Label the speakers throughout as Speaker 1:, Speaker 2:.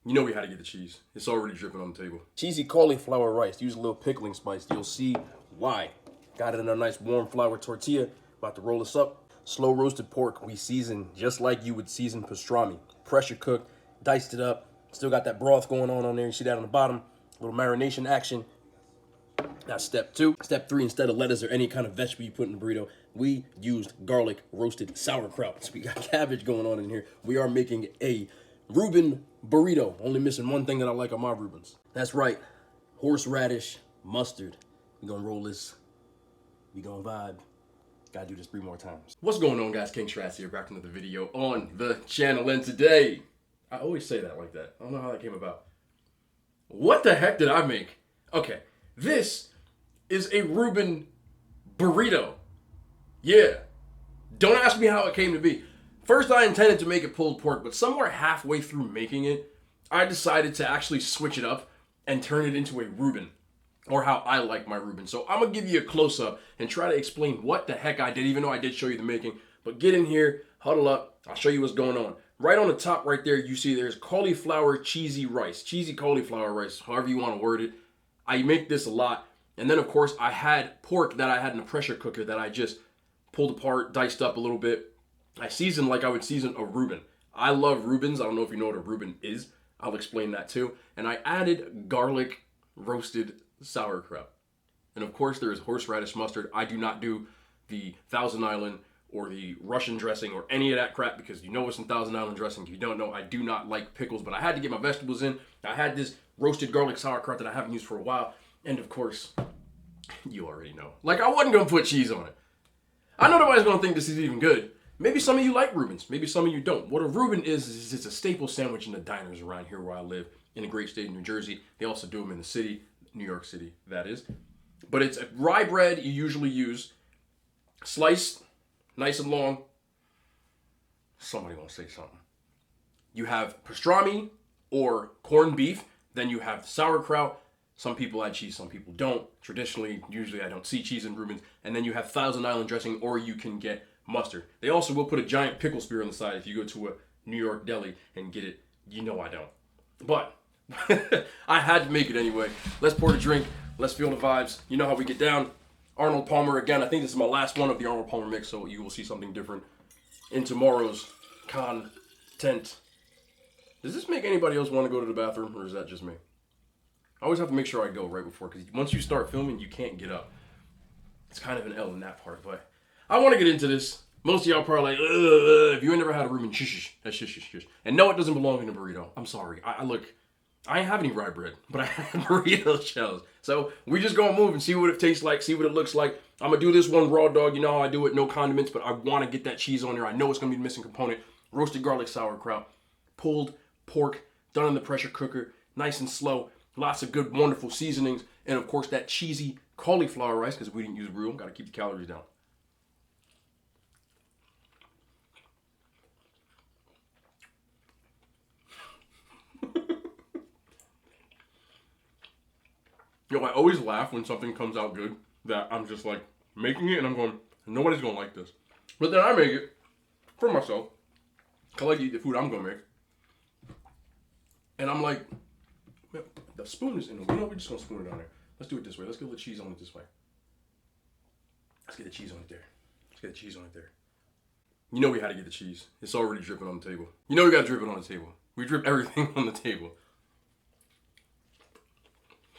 Speaker 1: You know we had to get the cheese. It's already dripping on the table.
Speaker 2: Cheesy cauliflower rice. Use a little pickling spice. You'll see why. Got it in a nice warm flour tortilla. About to roll this up. Slow roasted pork. We season just like you would season pastrami. Pressure cooked. Diced it up. Still got that broth going on there. You see that on the bottom. A little marination action. That's step 2. Step 3, instead of lettuce or any kind of vegetable you put in the burrito, we used garlic roasted sauerkraut. So we got cabbage going on in here. We are making a Reuben burrito. Only missing one thing that I like on my Reubens. That's right. Horseradish mustard. We gonna roll this. We gonna vibe. Gotta do this 3 more times.
Speaker 1: What's going on, guys? King Strats here, back to another video on the channel. And today, I always say that like that. I don't know how that came about. What the heck did I make? Okay, this is a Reuben burrito. Yeah. Don't ask me how it came to be. First, I intended to make it pulled pork, but somewhere halfway through making it, I decided to actually switch it up and turn it into a Reuben, or how I like my Reuben. So I'm going to give you a close-up and try to explain what the heck I did, even though I did show you the making. But get in here, huddle up, I'll show you what's going on. Right on the top right there, you see there's cauliflower cheesy rice. Cheesy cauliflower rice, however you want to word it. I make this a lot. And then, of course, I had pork that I had in a pressure cooker that I just pulled apart, diced up a little bit. I seasoned like I would season a Reuben. I love Reubens. I don't know if you know what a Reuben is. I'll explain that too. And I added garlic roasted sauerkraut. And of course, there is horseradish mustard. I do not do the Thousand Island or the Russian dressing or any of that crap because you know what's in Thousand Island dressing. If you don't know, I do not like pickles, but I had to get my vegetables in. I had this roasted garlic sauerkraut that I haven't used for a while. And of course, you already know. Like, I wasn't going to put cheese on it. I know nobody's going to think this is even good. Maybe some of you like Reubens. Maybe some of you don't. What a Reuben is it's a staple sandwich in the diners around here where I live in the great state of New Jersey. They also do them in the city, New York City, that is. But it's a rye bread you usually use, sliced nice and long. Somebody gonna say something. You have pastrami or corned beef. Then you have sauerkraut. Some people add cheese, some people don't. Traditionally, usually I don't see cheese in Reubens. And then you have Thousand Island dressing, or you can get mustard. They also will put a giant pickle spear on the side if you go to a New York deli and get it. You know I don't. But I had to make it anyway. Let's pour the drink. Let's feel the vibes. You know how we get down. Arnold Palmer again. I think this is my last one of the Arnold Palmer mix, so you will see something different in tomorrow's content. Does this make anybody else want to go to the bathroom, or is that just me? I always have to make sure I go right before, because once you start filming, you can't get up. It's kind of an L in that part, but I want to get into this. Most of y'all probably like, ugh, if you ain't never had a Reuben, shush. And no, it doesn't belong in a burrito. I'm sorry. I ain't have any rye bread, but I have burrito shells. So we just gonna move and see what it tastes like, see what it looks like. I'm gonna do this one raw dog. You know how I do it, no condiments, but I want to get that cheese on there. I know it's gonna be the missing component. Roasted garlic sauerkraut, pulled pork, done in the pressure cooker, nice and slow. Lots of good, wonderful seasonings. And of course, that cheesy cauliflower rice, because we didn't use real. Got to keep the calories down. Yo, I always laugh when something comes out good that I'm just like making it and I'm going, nobody's going to like this. But then I make it for myself. I like to eat the food I'm going to make. And I'm like, man, the spoon is in it. You know, we're just going to spoon it on there. Let's do it this way. Let's get the cheese on it this way. Let's get the cheese on it there. Let's get the cheese on it there. You know we had to get the cheese. It's already dripping on the table. You know we got to drip it on the table. We drip everything on the table.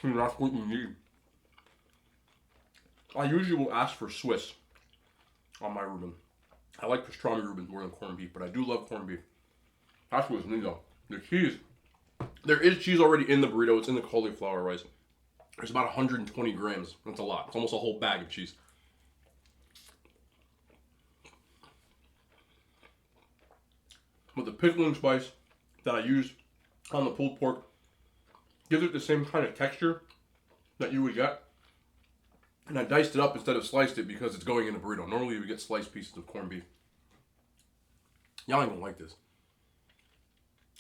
Speaker 1: That's what you need. I usually will ask for Swiss on my Reuben. I like pastrami Reubens more than corned beef, but I do love corned beef. That's what's new though. The cheese. There is cheese already in the burrito. It's in the cauliflower rice. There's about 120 grams. That's a lot. It's almost a whole bag of cheese. But the pickling spice that I use on the pulled pork gives it the same kind of texture that you would get. And I diced it up instead of sliced it because it's going in a burrito. Normally you would get sliced pieces of corned beef. Y'all ain't gonna like this.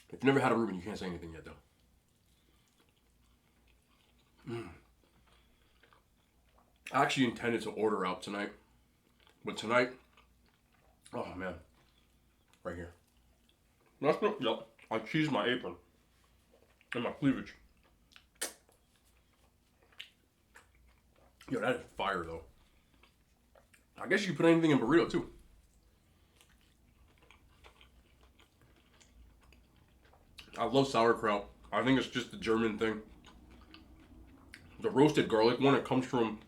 Speaker 1: If you've never had a Reuben, you can't say anything yet though. I actually intended to order out tonight. But tonight, oh man, right here. That's not, yep, I cheesed my apron. and my cleavage. Yo, that is fire though. I guess you can put anything in burrito too. I love sauerkraut. I think it's just a German thing. The roasted garlic one, it comes from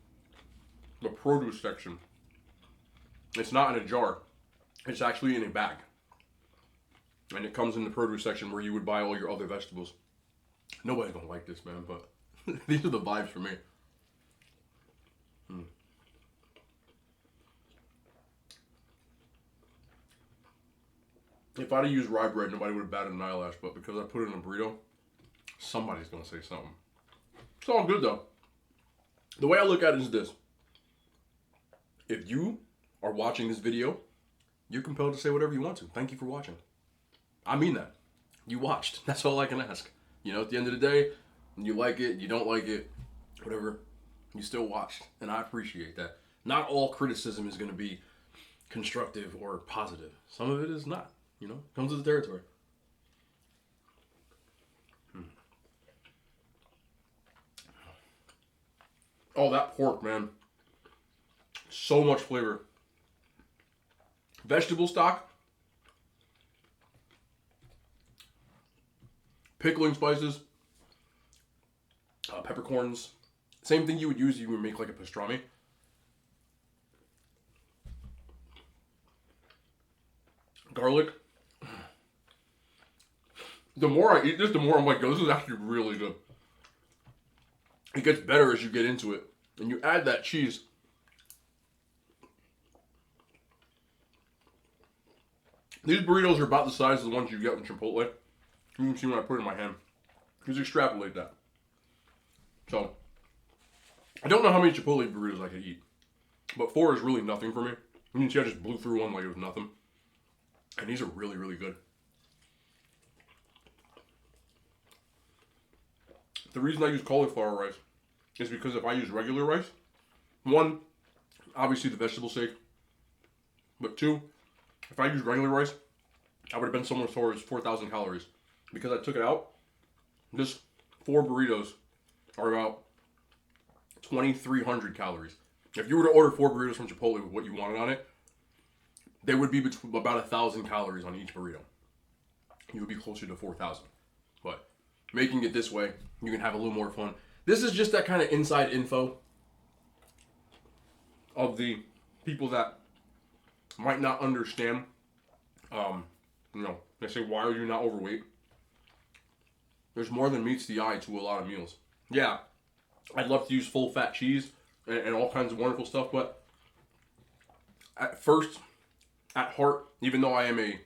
Speaker 1: the produce section. It's not in a jar. It's actually in a bag. And it comes in the produce section where you would buy all your other vegetables. Nobody's gonna like this, man, but these are the vibes for me. If I'd have used rye bread, nobody would have batted an eyelash, but because I put it in a burrito, somebody's gonna say something. It's all good though. The way I look at it is this. If you are watching this video, you're compelled to say whatever you want to. Thank you for watching. I mean that. You watched. That's all I can ask. You know, at the end of the day, you like it, you don't like it, whatever, you still watched. And I appreciate that. Not all criticism is going to be constructive or positive. Some of it is not. You know, comes with the territory. Oh, that pork, man. So much flavor. Vegetable stock. Pickling spices. Peppercorns. Same thing you would use if you would make like a pastrami. Garlic. The more I eat this, the more I'm like, yo, this is actually really good. It gets better as you get into it. And you add that cheese. These burritos are about the size of the ones you get in Chipotle. You can see when I put it in my hand. Just extrapolate that. So, I don't know how many Chipotle burritos I could eat. But 4 is really nothing for me. You can see I just blew through one like it was nothing. And these are really, really good. The reason I use cauliflower rice is because if I use regular rice, 1, obviously the vegetable sake, but 2, if I use regular rice, I would have been somewhere towards 4,000 calories. Because I took it out, just 4 burritos are about 2,300 calories. If you were to order 4 burritos from Chipotle with what you wanted on it, they would be about 1,000 calories on each burrito. You would be closer to 4,000. But making it this way, you can have a little more fun. This is just that kind of inside info of the people that might not understand. You know, they say, why are you not overweight? There's more than meets the eye to a lot of meals. Yeah, I'd love to use full fat cheese and all kinds of wonderful stuff, but at first, at heart, even though I am a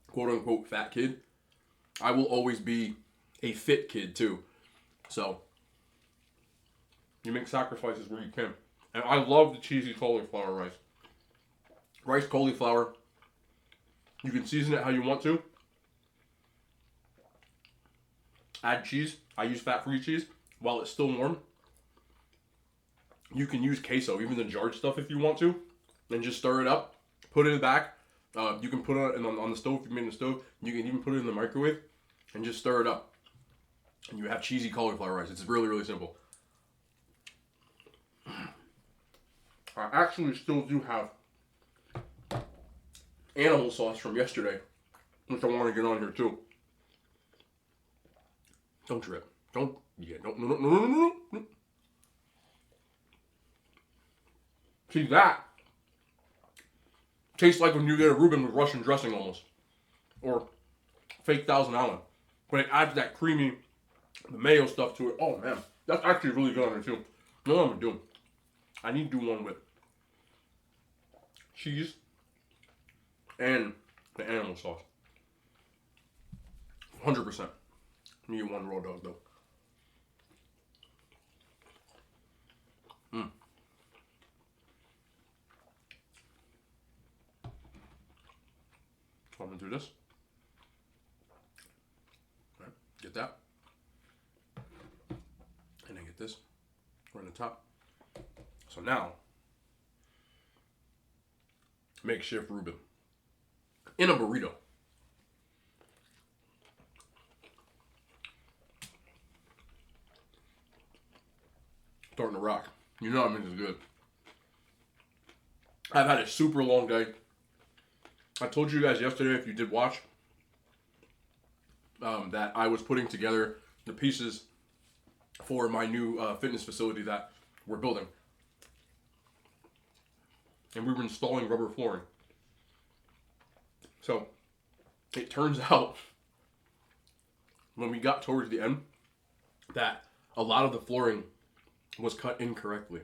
Speaker 1: quote unquote fat kid, I will always be a fit kid too. So, you make sacrifices where you can. And I love the cheesy cauliflower rice. Rice cauliflower, you can season it how you want to. Add cheese. I use fat-free cheese while it's still warm. You can use queso, even the jarred stuff if you want to, and just stir it up. Put it back. You can put it on the stove if you made it in the stove. You can even put it in the microwave and just stir it up. And you have cheesy cauliflower rice. It's really, really simple. I actually still do have animal sauce from yesterday, which I want to get on here too. Don't trip. No. See, that tastes like when you get a Reuben with Russian dressing almost. Or fake Thousand Island. But it adds that creamy, the mayo stuff to it. Oh man, that's actually really good on there too. You know what I'm gonna do? I need to do one with cheese and the animal sauce. 100%. Me and one raw dog though. So I'm gonna do this. Alright, get that. And then get this right on the top. So now, makeshift Reuben in a burrito. starting to rock. You know I mean it's good. I've had a super long day. I told you guys yesterday, if you did watch, that I was putting together the pieces for my new fitness facility that we're building. And we were installing rubber flooring. So, it turns out, when we got towards the end, that a lot of the flooring was cut incorrectly.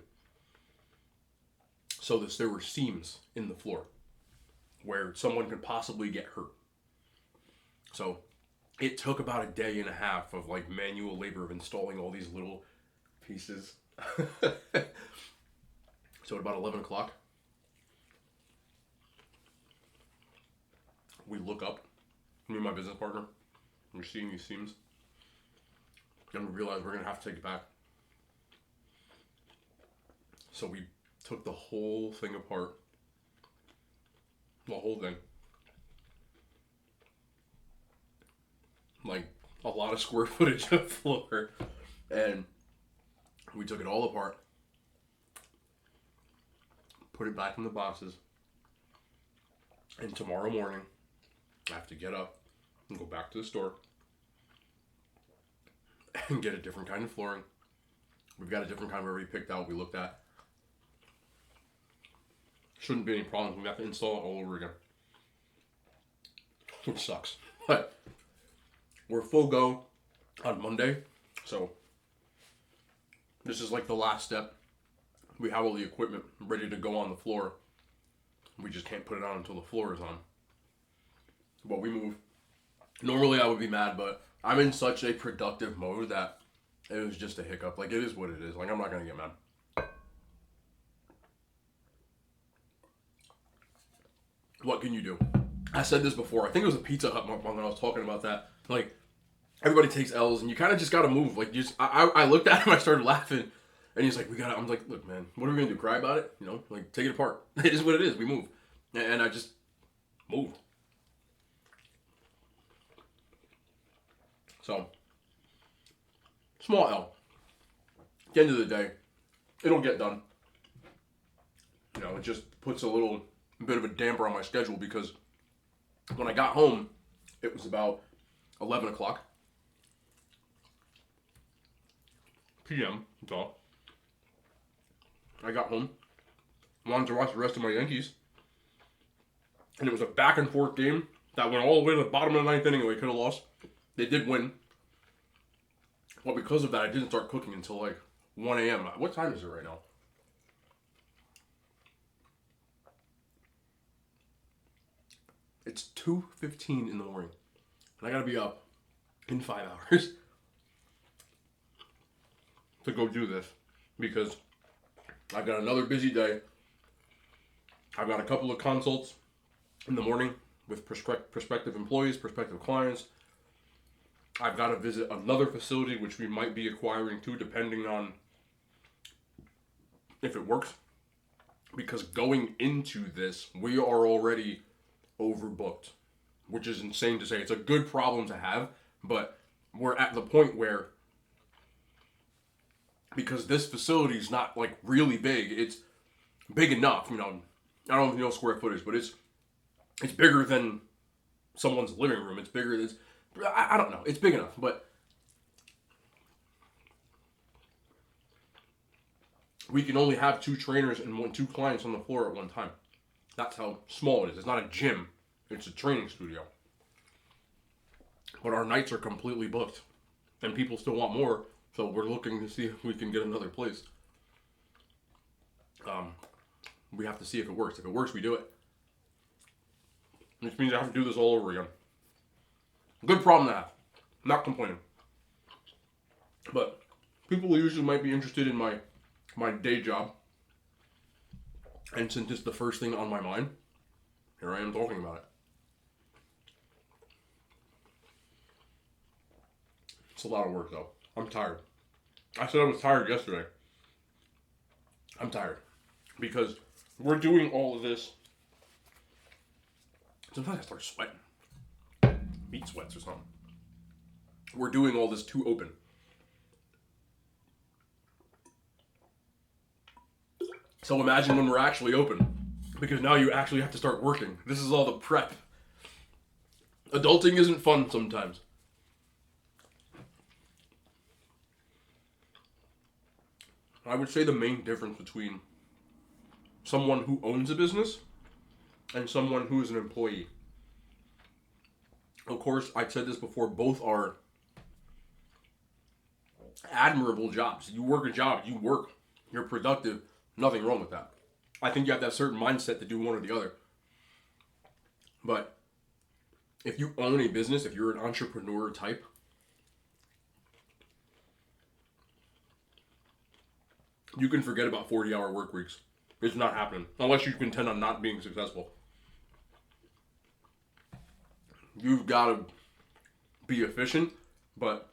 Speaker 1: So there were seams in the floor where someone could possibly get hurt. So it took about a day and a half of like manual labor of installing all these little pieces. So at about 11 o'clock, we look up, me and my business partner, and we're seeing these seams. And we realize we're going to have to take it back. So we took the whole thing apart. The whole thing. Like a lot of square footage of floor. And we took it all apart. Put it back in the boxes. And tomorrow morning, I have to get up and go back to the store and get a different kind of flooring. We've got a different kind we already picked out, we looked at. Shouldn't be any problems. We have to install it all over again. Which sucks. But we're full go on Monday. So this is like the last step. We have all the equipment ready to go on the floor. We just can't put it on until the floor is on. But we move. Normally I would be mad, but I'm in such a productive mode that it was just a hiccup. Like, it is what it is. Like, I'm not going to get mad. What can you do? I said this before. I think it was a Pizza Hut when I was talking about that. Like, everybody takes L's, and you kind of just got to move. Like, I looked at him, I started laughing, and he's like, I'm like, look, man, what are we going to do? Cry about it? You know, like, take it apart. It is what it is. We move. And I just moved. So, small L. At the end of the day, it'll get done. You know, it just puts a little bit of a damper on my schedule because when I got home, it was about 11 o'clock p.m. That's all. I got home, wanted to watch the rest of my Yankees, and it was a back and forth game that went all the way to the bottom of the ninth inning and we could have lost. They did win. But because of that, I didn't start cooking until like 1 a.m. What time is it right now? It's 2:15 in the morning. And I gotta be up in 5 hours to go do this. Because I've got another busy day. I've got a couple of consults in the morning with prospective employees, prospective clients. I've got to visit another facility, which we might be acquiring too, depending on if it works. Because going into this, we are already overbooked, which is insane to say. It's a good problem to have, but we're at the point where, because this facility is not like really big, it's big enough, you know, I don't know square footage, but it's bigger than someone's living room. It's bigger than, I don't know, it's big enough, but we can only have 2 trainers and 2 clients on the floor at one time. That's how small it is. It's not a gym. It's a training studio. But our nights are completely booked. And people still want more. So we're looking to see if we can get another place. We have to see if it works. If it works, we do it. Which means I have to do this all over again. Good problem to have. Not complaining. But people usually might be interested in my day job. And since it's the first thing on my mind, here I am talking about it. It's a lot of work though. I'm tired. I said I was tired yesterday. I'm tired. Because we're doing all of this. Sometimes I start sweating. Meat sweats or something. We're doing all this too open. So imagine when we're actually open, because now you actually have to start working. This is all the prep. Adulting isn't fun sometimes. I would say the main difference between someone who owns a business and someone who is an employee. Of course, I've said this before, both are admirable jobs. You work a job, you work, you're productive, nothing wrong with that. I think you have that certain mindset to do one or the other. But if you own a business, if you're an entrepreneur type, you can forget about 40-hour work weeks. It's not happening. Unless you intend on not being successful. You've got to be efficient, but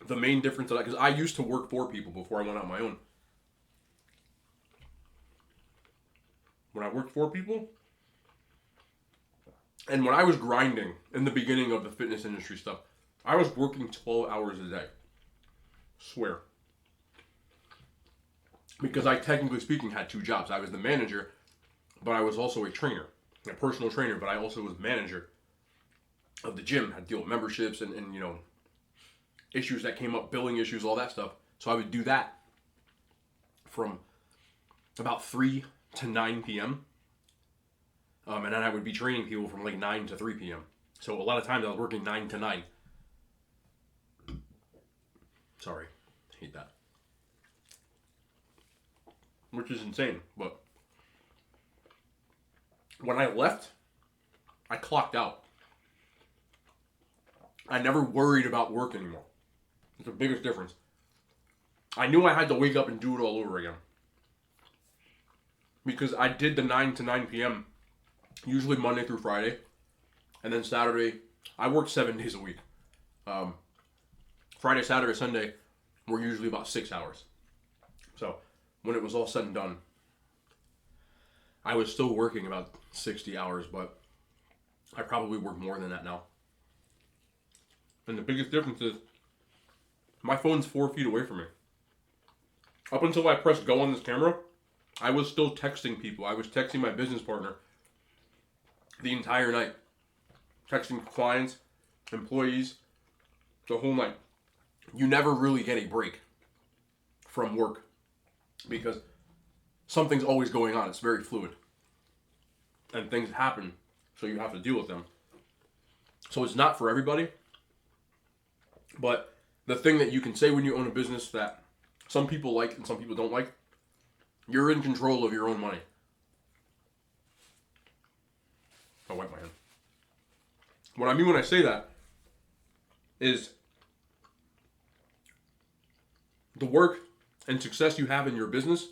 Speaker 1: the main difference, because I used to work for people before I went out on my own. When I worked for people, and when I was grinding in the beginning of the fitness industry stuff, I was working 12 hours a day. Swear. Because I, technically speaking, had two jobs. I was the manager, but I was also a trainer, a personal trainer, but I also was manager of the gym. I had to deal with memberships and issues that came up, billing issues, all that stuff. So I would do that from about 3 to 9 p.m. And then I would be training people from like 9 to 3 p.m. So a lot of times I was working 9 to 9. Sorry, hate that. Which is insane, but when I left, I clocked out. I never worried about work anymore. It's the biggest difference. I knew I had to wake up and do it all over again. Because I did the 9 to 9 p.m. usually Monday through Friday. And then Saturday, I worked 7 days a week. Friday, Saturday, Sunday were usually about 6 hours. So when it was all said and done, I was still working about 60 hours, but I probably work more than that now. And the biggest difference is my phone's 4 feet away from me. Up until I pressed go on this camera, I was still texting people. I was texting my business partner the entire night. Texting clients, employees, the whole night. You never really get a break from work because something's always going on. It's very fluid. And things happen, so you have to deal with them. So it's not for everybody. But the thing that you can say when you own a business that some people like and some people don't like, you're in control of your own money. I'll wipe my hand. What I mean when I say that is the work and success you have in your business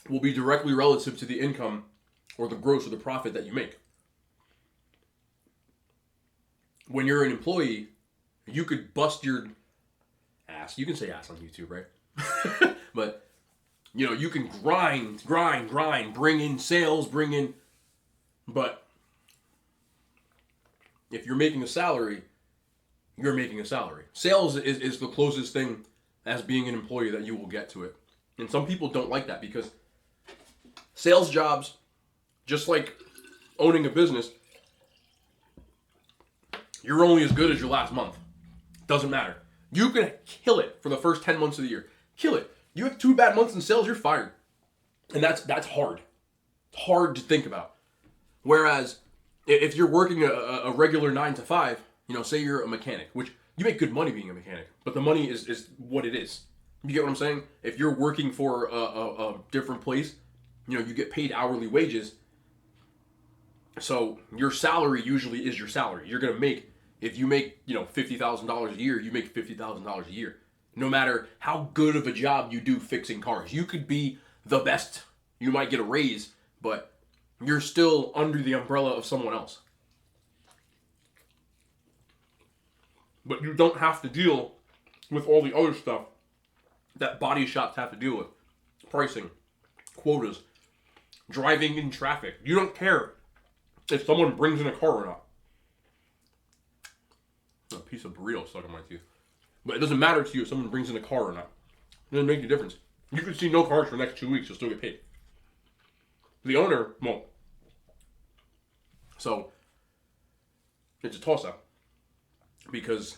Speaker 1: will be directly relative to the income or the gross or the profit that you make. When you're an employee, you could bust your ass. You can say ass on YouTube, right? But, you can grind, bring in sales, but if you're making a salary, you're making a salary. Sales is the closest thing as being an employee that you will get to it. And some people don't like that because sales jobs, just like owning a business, you're only as good as your last month. Doesn't matter. You can kill it for the first 10 months of the year. Kill it. You have 2 bad months in sales, you're fired. And that's hard. It's hard to think about. Whereas if you're working a regular 9 to 5, say you're a mechanic, which you make good money being a mechanic, but the money is what it is. You get what I'm saying? If you're working for a different place, you get paid hourly wages. So your salary usually is your salary. You're going to make, if you make, $50,000 a year, you make $50,000 a year. No matter how good of a job you do fixing cars. You could be the best. You might get a raise, but you're still under the umbrella of someone else. But you don't have to deal with all the other stuff that body shops have to deal with. Pricing, quotas, driving in traffic. You don't care if someone brings in a car or not. A piece of burrito stuck in my teeth. But it doesn't matter to you if someone brings in a car or not. It doesn't make a difference. You could see no cards for the next 2 weeks. You'll still get paid. The owner won't. So it's a toss-up because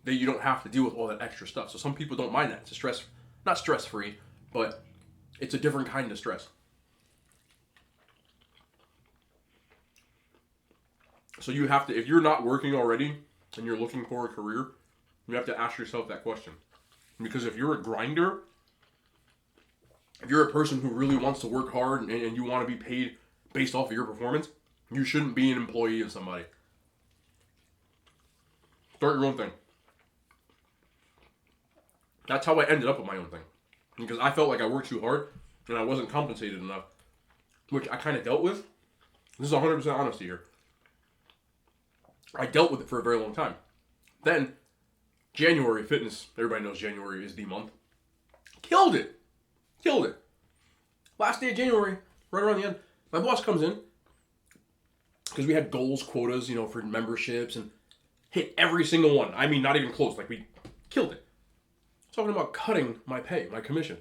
Speaker 1: you don't have to deal with all that extra stuff. So some people don't mind that. It's a stress, not stress-free, but it's a different kind of stress. So you have to, if you're not working already and you're looking for a career, you have to ask yourself that question. Because if you're a grinder, if you're a person who really wants to work hard and you want to be paid based off of your performance, you shouldn't be an employee of somebody. Start your own thing. That's how I ended up with my own thing. Because I felt like I worked too hard and I wasn't compensated enough, which I kind of dealt with. This is 100% honesty here. I dealt with it for a very long time. Then, January fitness, everybody knows January is the month. Killed it. Last day of January, right around the end, my boss comes in, because we had goals, quotas, for memberships, and hit every single one. I mean, not even close. Like, we killed it. Talking about cutting my pay, my commission.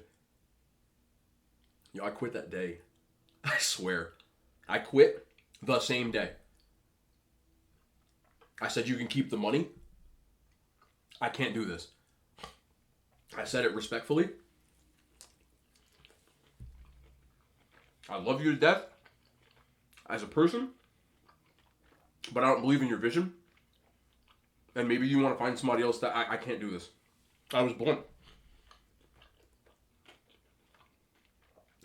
Speaker 1: I quit that day. I swear. I quit the same day. I said, you can keep the money. I can't do this. I said it respectfully. I love you to death as a person, but I don't believe in your vision. And maybe you want to find somebody else that I can't do this. I was blunt.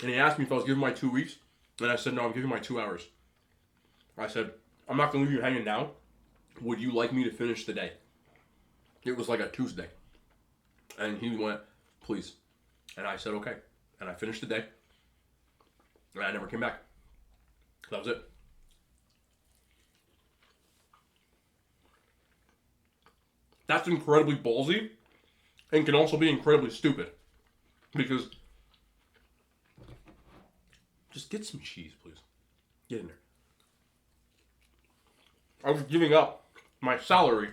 Speaker 1: And he asked me if I was giving my 2 weeks. And I said, no, I'm giving my 2 hours. I said, I'm not going to leave you hanging now. Would you like me to finish the day? It was like a Tuesday. And he went, please. And I said, okay. And I finished the day. And I never came back. That was it. That's incredibly ballsy and can also be incredibly stupid. Because just get some cheese, please. Get in there. I was giving up my salary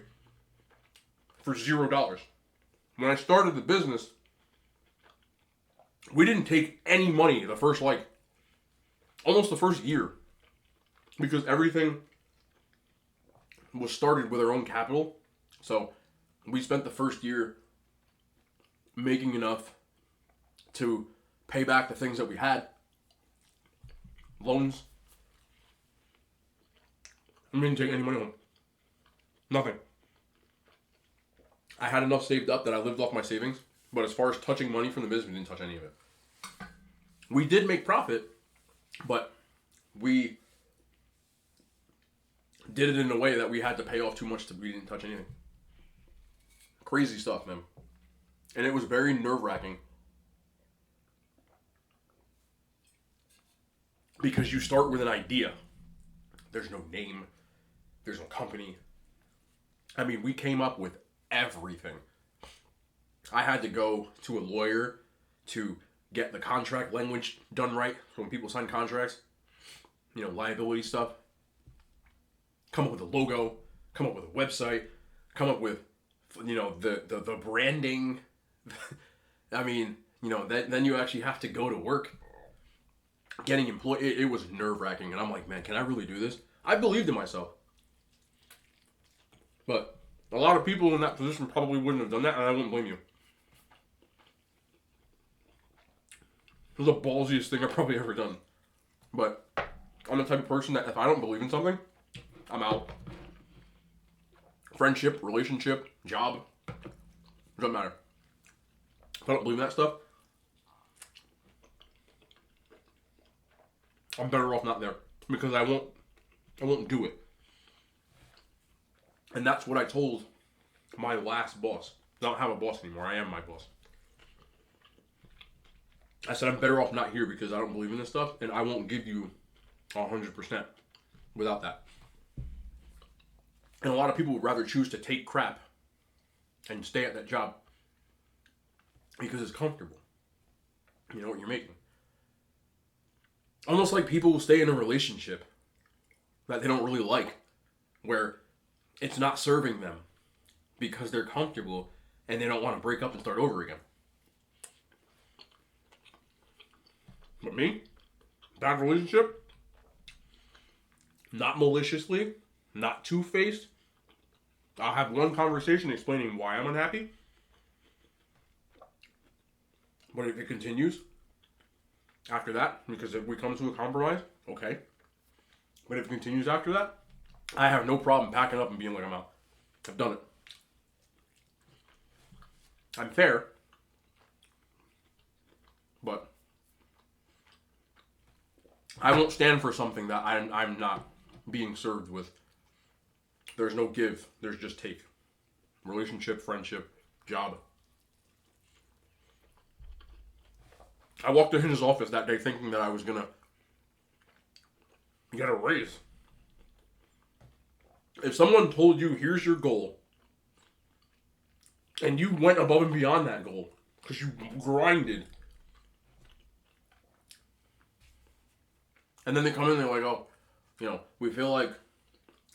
Speaker 1: for $0. When I started the business, we didn't take any money the first, almost the first year. Because everything was started with our own capital. So we spent the first year making enough to pay back the things that we had. Loans. I didn't take any money home. Nothing. I had enough saved up that I lived off my savings. But as far as touching money from the business, we didn't touch any of it. We did make profit, but we did it in a way that we had to pay off too much we didn't touch anything. Crazy stuff, man. And it was very nerve-wracking. Because you start with an idea. There's no name. There's no company. I mean, we came up with everything. I had to go to a lawyer to get the contract language done right. So when people sign contracts, liability stuff. Come up with a logo. Come up with a website. Come up with, the branding. I mean, then you actually have to go to work. Getting employed, it was nerve-wracking. And I'm like, man, can I really do this? I believed in myself. But a lot of people in that position probably wouldn't have done that, and I wouldn't blame you. It was the ballsiest thing I've probably ever done. But I'm the type of person that if I don't believe in something, I'm out. Friendship, relationship, job, it doesn't matter. If I don't believe in that stuff, I'm better off not there. Because I won't do it. And that's what I told my last boss. I don't have a boss anymore. I am my boss. I said, I'm better off not here because I don't believe in this stuff. And I won't give you 100% without that. And a lot of people would rather choose to take crap and stay at that job because it's comfortable. You know what you're making. Almost like people will stay in a relationship that they don't really like, where it's not serving them because they're comfortable and they don't want to break up and start over again. But me, bad relationship, not maliciously, not two-faced. I'll have one conversation explaining why I'm unhappy. But if it continues after that, because if we come to a compromise, okay. But if it continues after that, I have no problem packing up and being like, I'm out. I've done it. I'm fair. But I won't stand for something that I'm not being served with. There's no give. There's just take. Relationship, friendship, job. I walked in his office that day thinking that I was going to get a raise. If someone told you, here's your goal, and you went above and beyond that goal because you grinded, and then they come in and they're like, oh, we feel like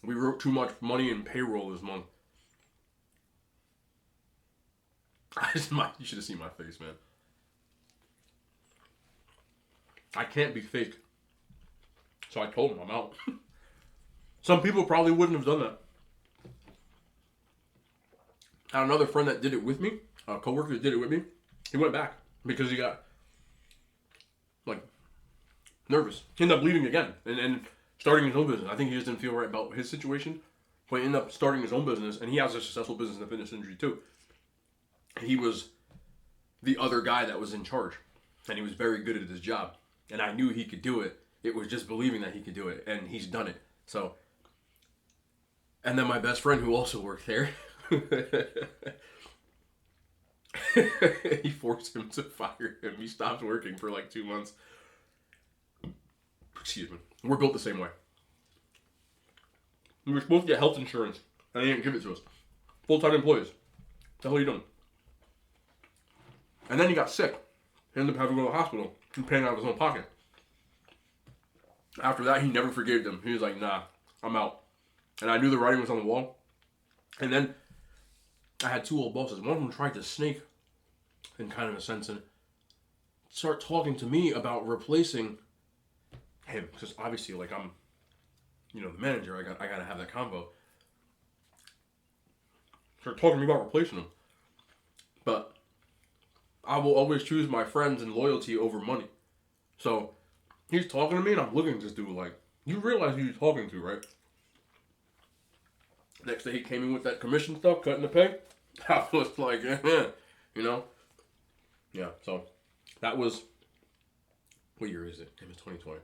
Speaker 1: we wrote too much money in payroll this month. You should have seen my face, man. I can't be fake. So I told him I'm out. Some people probably wouldn't have done that. I had another friend that did it with me, a coworker that did it with me. He went back because he got nervous. He ended up leaving again and starting his own business. I think he just didn't feel right about his situation, but he ended up starting his own business, and he has a successful business in the fitness industry too. He was the other guy that was in charge, and he was very good at his job. And I knew he could do it. It was just believing that he could do it, and he's done it. So, and then my best friend who also worked there, he forced him to fire him. He stopped working for like 2 months. Excuse me. We're built the same way. We were supposed to get health insurance, and they didn't give it to us. Full-time employees. What the hell are you doing? And then he got sick. He ended up having to go to the hospital and paying out of his own pocket. After that, he never forgave them. He was like, nah, I'm out. And I knew the writing was on the wall. And then I had two old bosses. One of them tried to snake, in kind of a sense, and start talking to me about replacing him. Because obviously, I'm, the manager. I got to have that combo. Start talking to me about replacing him. But I will always choose my friends and loyalty over money. So he's talking to me, and I'm looking at this dude like, you realize who you're talking to, right? Next day he came in with that commission stuff, cutting the pay. I was like, Yeah, so that was, what year is it? It was 2020.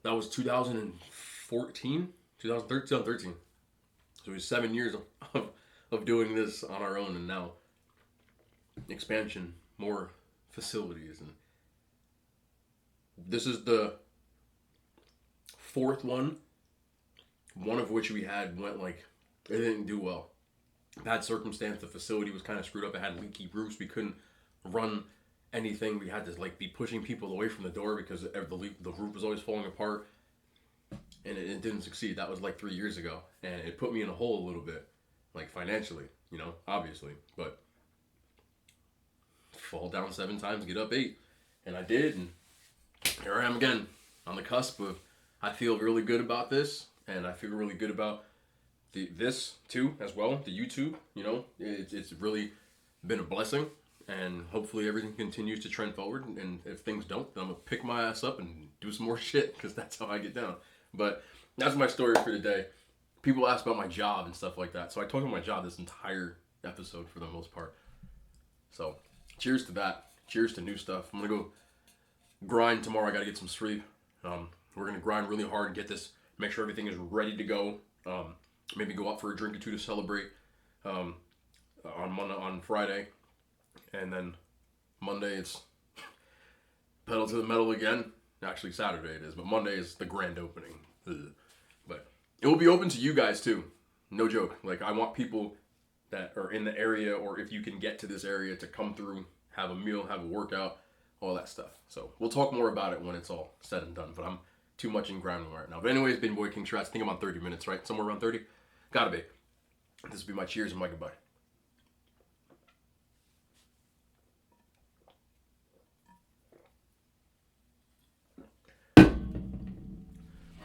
Speaker 1: That was 2014? 2013. So it was 7 years of doing this on our own, and now expansion, more facilities, and this is the fourth one of which we had went it didn't do well. Bad circumstance, the facility was kind of screwed up. It had leaky roofs. We couldn't run anything. We had to be pushing people away from the door because the roof was always falling apart, and it didn't succeed. That was 3 years ago, and it put me in a hole a little bit, financially, obviously, but fall down 7 times, get up 8, and I did, and here I am again on the cusp of, I feel really good about this, and I feel really good about this too as well, the YouTube. It's really been a blessing, and hopefully everything continues to trend forward, and if things don't, then I'm gonna pick my ass up and do some more shit, because that's how I get down. But that's my story for today. People ask about my job and stuff like that, so I talk about my job this entire episode for the most part. So cheers to that. Cheers to new stuff. I'm gonna go grind tomorrow. I gotta get some sleep. We're gonna grind really hard and get this, make sure everything is ready to go. Maybe go out for a drink or two to celebrate on Friday, and then Monday it's pedal to the metal again. Actually, Saturday it is, but Monday is the grand opening. Ugh. But it will be open to you guys too. No joke. I want people that are in the area, or if you can get to this area, to come through, have a meal, have a workout, all that stuff. So we'll talk more about it when it's all said and done, but I'm too much in grounding right now. But anyways, been Boy King Shrats. I think I'm on 30 minutes, right? Somewhere around 30? Gotta be. This will be my cheers and my goodbye.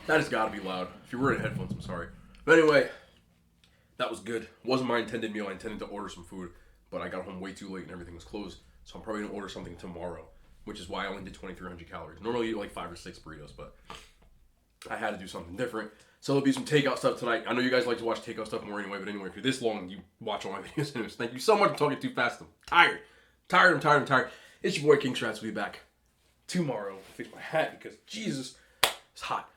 Speaker 1: That has got to be loud. If you're wearing headphones, I'm sorry. But anyway, that was good. Wasn't my intended meal. I intended to order some food, but I got home way too late and everything was closed. So I'm probably going to order something tomorrow, which is why I only did 2,300 calories. Normally I eat like 5 or 6 burritos, but I had to do something different. So there'll be some takeout stuff tonight. I know you guys like to watch takeout stuff more anyway, but anyway, if you're this long, you watch all my videos anyways. Thank you so much for talking too fast. I'm tired. I'm tired. It's your boy King Strats. We'll be back tomorrow. Fix my hat because Jesus, it's hot.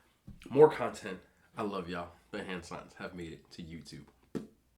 Speaker 1: More content. I love y'all. The hand signs have made it to YouTube.